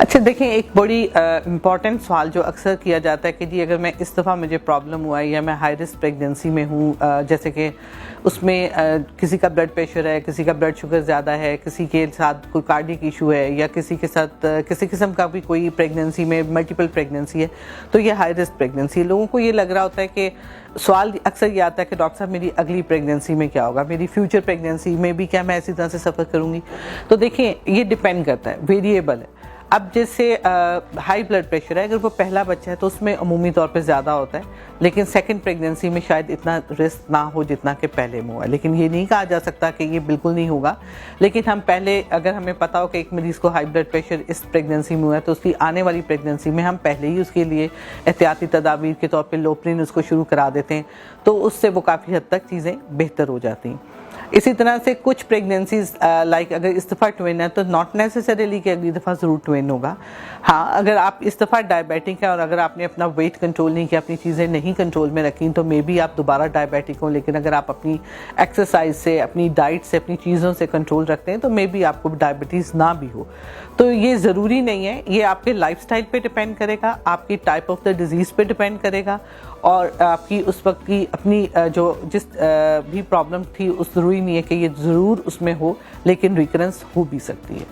اچھا دیکھیں، ایک بڑی امپورٹنٹ سوال جو اکثر کیا جاتا ہے کہ جی اگر میں اس دفعہ مجھے پرابلم ہوا ہے یا میں ہائی رسک پریگننسی میں ہوں، جیسے کہ اس میں کسی کا بلڈ پریشر ہے، کسی کا بلڈ شوگر زیادہ ہے، کسی کے ساتھ کوئی کارڈیک ایشو ہے، یا کسی کے ساتھ کسی قسم کا بھی کوئی پریگننسی میں ملٹیپل پریگننسی ہے، تو یہ ہائی رسک پریگننسی ہے۔ لوگوں کو یہ لگ رہا ہوتا ہے کہ سوال اکثر یہ آتا ہے کہ ڈاکٹر صاحب میری اگلی پریگننسی میں کیا ہوگا، میری فیوچر پریگننسی میں بھی کیا میں اسی طرح سے سفر کروں گی؟ تو دیکھیں، یہ ڈیپینڈ کرتا ہے، ویریبل ہے۔ اب جیسے ہائی بلڈ پریشر ہے، اگر وہ پہلا بچہ ہے تو اس میں عمومی طور پہ زیادہ ہوتا ہے، لیکن سیکنڈ پریگننسی میں شاید اتنا رسک نہ ہو جتنا کہ پہلے میں ہوا ہے۔ لیکن یہ نہیں کہا جا سکتا کہ یہ بالکل نہیں ہوگا، لیکن ہم پہلے اگر ہمیں پتا ہو کہ ایک مریض کو ہائی بلڈ پریشر اس پریگننسی میں ہوا ہے تو اس کی آنے والی پریگننسی میں ہم پہلے ہی اس کے لیے احتیاطی تدابیر کے طور پہ لوپرین اس کو شروع کرا دیتے ہیں، تو اس سے وہ کافی حد تک چیزیں بہتر ہو جاتی ہیں۔ اسی طرح سے کچھ پریگننسیز لائک اگر اس دفعہ ٹوین ہے تو ناٹ نیسیسریلی کہ اگلی دفعہ ضرور ٹوین ہوگا۔ ہاں، اگر آپ اس دفعہ ڈائبیٹک ہیں اور اگر آپ نے اپنا ویٹ کنٹرول نہیں کیا، اپنی چیزیں نہیں کنٹرول میں رکھیں، تو مے بی آپ دوبارہ ڈائبیٹک ہوں، لیکن اگر آپ اپنی ایکسرسائز سے، اپنی ڈائٹ سے، اپنی چیزوں سے کنٹرول رکھتے ہیں تو مے بی آپ کو ڈائبٹیز نہ بھی ہو۔ تو یہ ضروری نہیں ہے، یہ آپ کے لائف سٹائل پہ ڈیپینڈ کرے گا، آپ کی ٹائپ آف دا ڈیزیز پہ ڈیپینڈ کرے گا، اور آپ کی اس وقت کی اپنی جو جس بھی پرابلم تھی اس ضروری نہیں ہے کہ یہ ضرور اس میں ہو، لیکن ریکرنس ہو بھی سکتی ہے۔